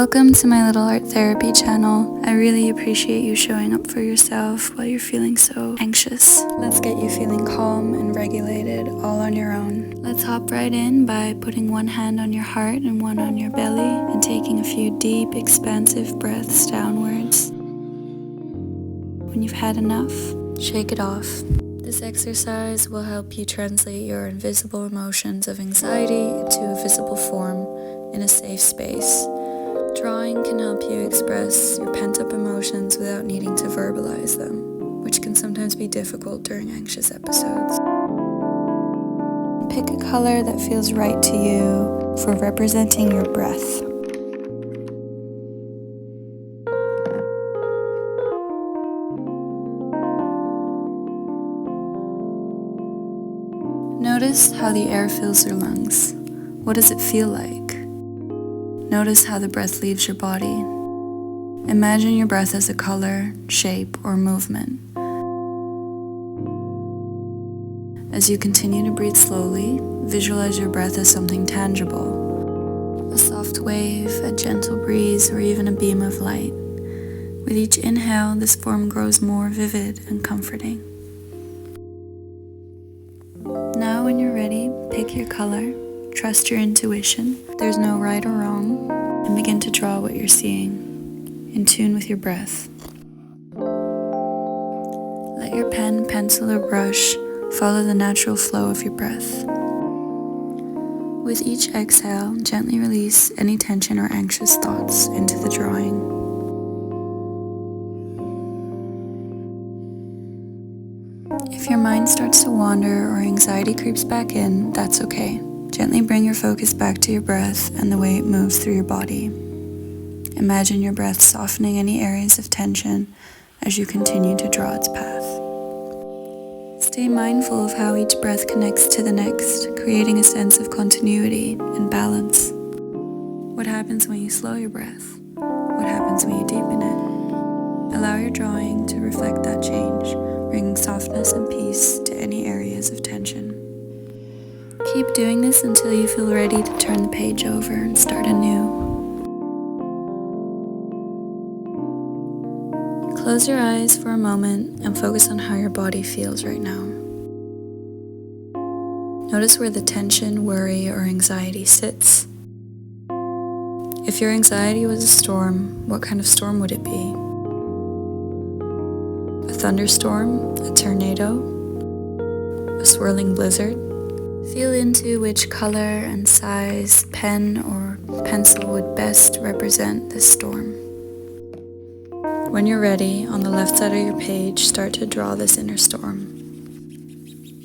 Welcome to my little art therapy channel. I really appreciate you showing up for yourself while you're feeling so anxious. Let's get you feeling calm and regulated all on your own. Let's hop right in by putting one hand on your heart and one on your belly and taking a few deep, expansive breaths downwards. When you've had enough, shake it off. This exercise will help you translate your invisible emotions of anxiety into a visible form in a safe space. Drawing can help you express your pent-up emotions without needing to verbalize them, which can sometimes be difficult during anxious episodes. Pick a color that feels right to you for representing your breath. Notice how the air fills your lungs. What does it feel like? Notice how the breath leaves your body. Imagine your breath as a color, shape, or movement. As you continue to breathe slowly, visualize your breath as something tangible. A soft wave, a gentle breeze, or even a beam of light. With each inhale, this form grows more vivid and comforting. Now when you're ready, pick your color. Trust your intuition, there's no right or wrong, and begin to draw what you're seeing, in tune with your breath. Let your pen, pencil, or brush follow the natural flow of your breath. With each exhale, gently release any tension or anxious thoughts into the drawing. If your mind starts to wander or anxiety creeps back in, that's okay. Gently bring your focus back to your breath and the way it moves through your body. Imagine your breath softening any areas of tension as you continue to draw its path. Stay mindful of how each breath connects to the next, creating a sense of continuity and balance. What happens when you slow your breath? What happens when you deepen it? Allow your drawing to reflect that change, bringing softness and peace to any areas of tension. Keep doing this until you feel ready to turn the page over and start anew. Close your eyes for a moment and focus on how your body feels right now. Notice where the tension, worry, or anxiety sits. If your anxiety was a storm, what kind of storm would it be? A thunderstorm? A tornado? A swirling blizzard? Feel into which color and size pen or pencil would best represent this storm. When you're ready, on the left side of your page, start to draw this inner storm.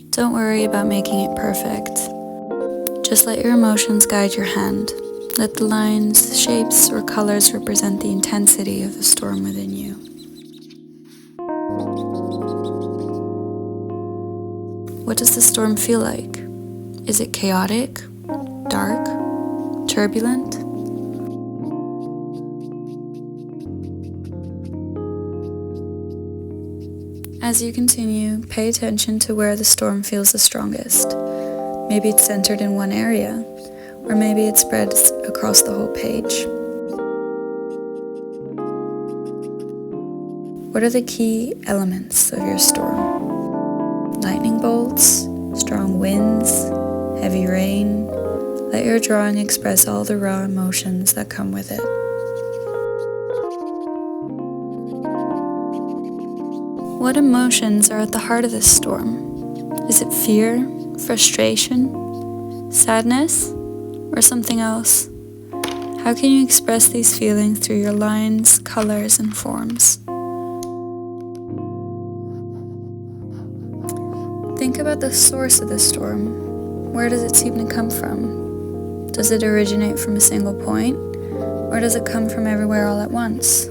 Don't worry about making it perfect. Just let your emotions guide your hand. Let the lines, shapes, or colors represent the intensity of the storm within you. What does the storm feel like? Is it chaotic, dark, turbulent? As you continue, pay attention to where the storm feels the strongest. Maybe it's centered in one area, or maybe it spreads across the whole page. What are the key elements of your storm? Lightning bolts, strong winds, heavy rain. Let your drawing express all the raw emotions that come with it. What emotions are at the heart of this storm? Is it fear, frustration, sadness, or something else? How can you express these feelings through your lines, colors, and forms? Think about the source of the storm. Where does it seem to come from? Does it originate from a single point, or does it come from everywhere all at once?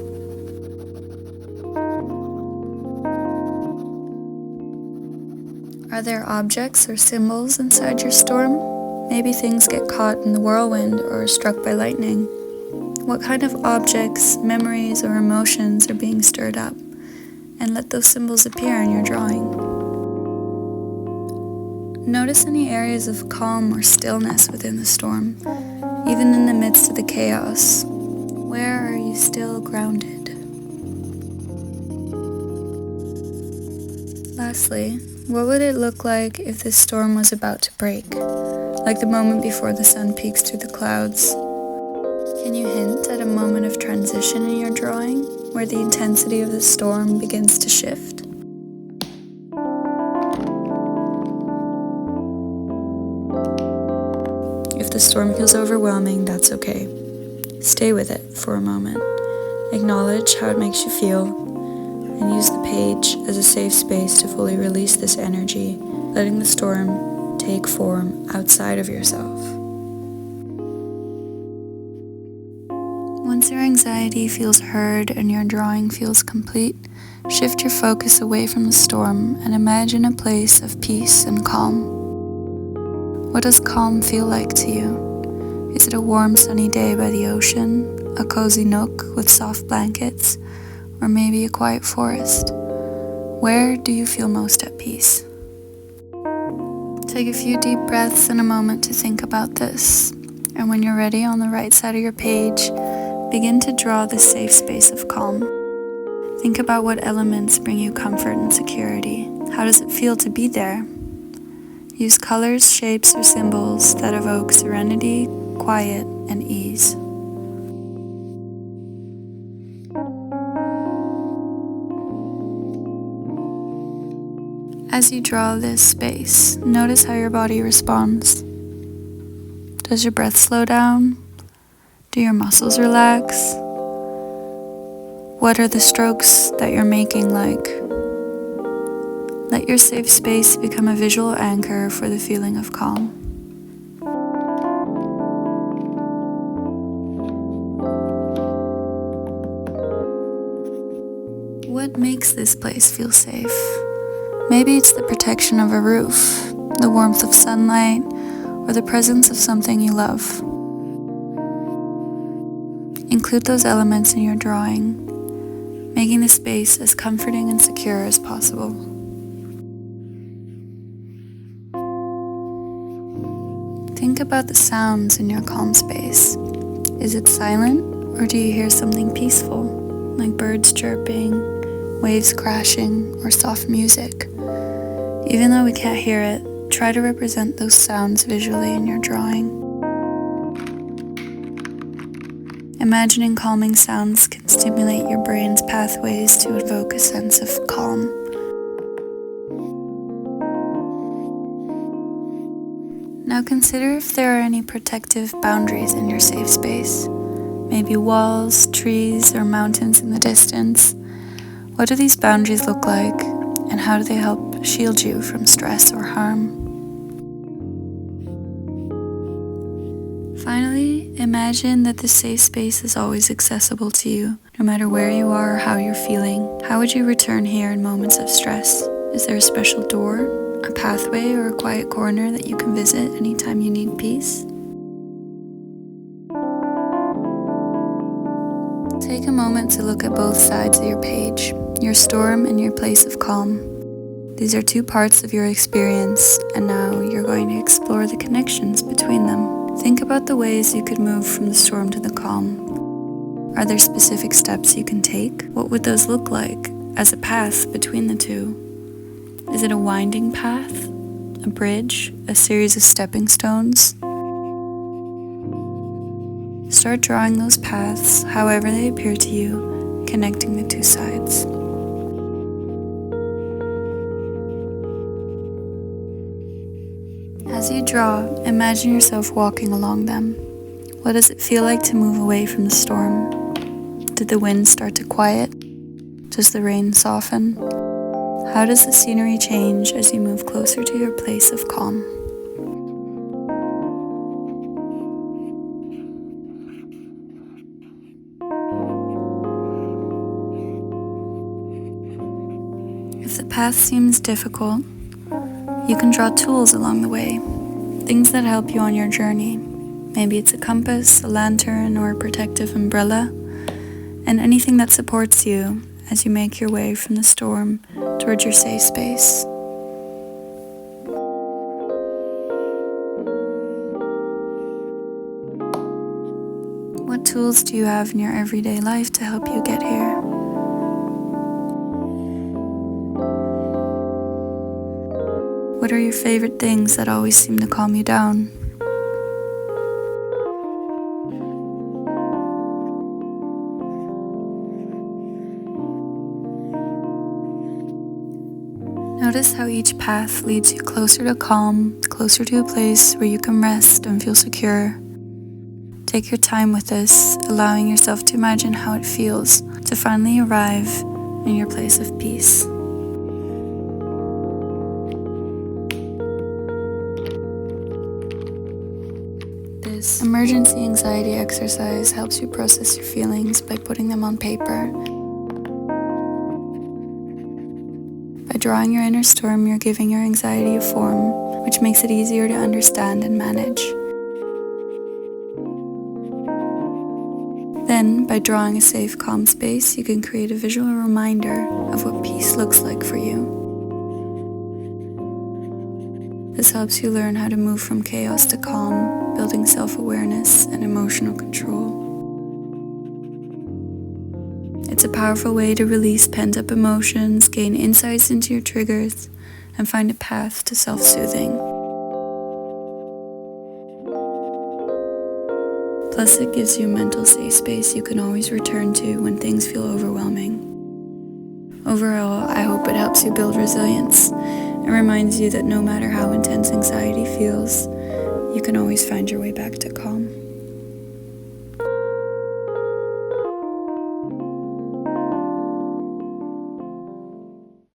Are there objects or symbols inside your storm? Maybe things get caught in the whirlwind or are struck by lightning. What kind of objects, memories, or emotions are being stirred up? And let those symbols appear in your drawing. Notice any areas of calm or stillness within the storm, even in the midst of the chaos. Where are you still grounded? Lastly, what would it look like if this storm was about to break? Like the moment before the sun peeks through the clouds. Can you hint at a moment of transition in your drawing, where the intensity of the storm begins to shift? If the storm feels overwhelming, that's okay. Stay with it for a moment. Acknowledge how it makes you feel, and use the page as a safe space to fully release this energy, letting the storm take form outside of yourself. Once your anxiety feels heard and your drawing feels complete, shift your focus away from the storm and imagine a place of peace and calm. What does calm feel like to you? Is it a warm sunny day by the ocean, a cozy nook with soft blankets, or maybe a quiet forest? Where do you feel most at peace? Take a few deep breaths and a moment to think about this. And when you're ready, on the right side of your page, begin to draw this safe space of calm. Think about what elements bring you comfort and security. How does it feel to be there? Use colors, shapes, or symbols that evoke serenity, quiet, and ease. As you draw this space, notice how your body responds. Does your breath slow down? Do your muscles relax? What are the strokes that you're making like? Let your safe space become a visual anchor for the feeling of calm. What makes this place feel safe? Maybe it's the protection of a roof, the warmth of sunlight, or the presence of something you love. Include those elements in your drawing, making the space as comforting and secure as possible. Think about the sounds in your calm space. Is it silent, or do you hear something peaceful, like birds chirping, waves crashing, or soft music? Even though we can't hear it, try to represent those sounds visually in your drawing. Imagining calming sounds can stimulate your brain's pathways to evoke a sense of calm. Now consider if there are any protective boundaries in your safe space. Maybe walls, trees, or mountains in the distance. What do these boundaries look like, and how do they help shield you from stress or harm? Finally, imagine that this safe space is always accessible to you, no matter where you are or how you're feeling. How would you return here in moments of stress? Is there a special door, a pathway, or a quiet corner that you can visit anytime you need peace? Take a moment to look at both sides of your page, your storm and your place of calm. These are two parts of your experience, and now you're going to explore the connections between them. Think about the ways you could move from the storm to the calm. Are there specific steps you can take? What would those look like as a path between the two? Is it a winding path, a bridge, a series of stepping stones? Start drawing those paths however they appear to you, connecting the two sides. As you draw, imagine yourself walking along them. What does it feel like to move away from the storm? Did the wind start to quiet? Does the rain soften? How does the scenery change as you move closer to your place of calm? If the path seems difficult, you can draw tools along the way, things that help you on your journey. Maybe it's a compass, a lantern, or a protective umbrella, and anything that supports you as you make your way from the storm towards your safe space. What tools do you have in your everyday life to help you get here? What are your favorite things that always seem to calm you down? Notice how each path leads you closer to calm, closer to a place where you can rest and feel secure. Take your time with this, allowing yourself to imagine how it feels to finally arrive in your place of peace. This emergency anxiety exercise helps you process your feelings by putting them on paper. By drawing your inner storm, you're giving your anxiety a form, which makes it easier to understand and manage. Then, by drawing a safe, calm space, you can create a visual reminder of what peace looks like for you. This helps you learn how to move from chaos to calm, building self-awareness and emotional control. It's a powerful way to release pent-up emotions, gain insights into your triggers, and find a path to self-soothing. Plus, it gives you a mental safe space you can always return to when things feel overwhelming. Overall, I hope it helps you build resilience and reminds you that no matter how intense anxiety feels, you can always find your way back to calm.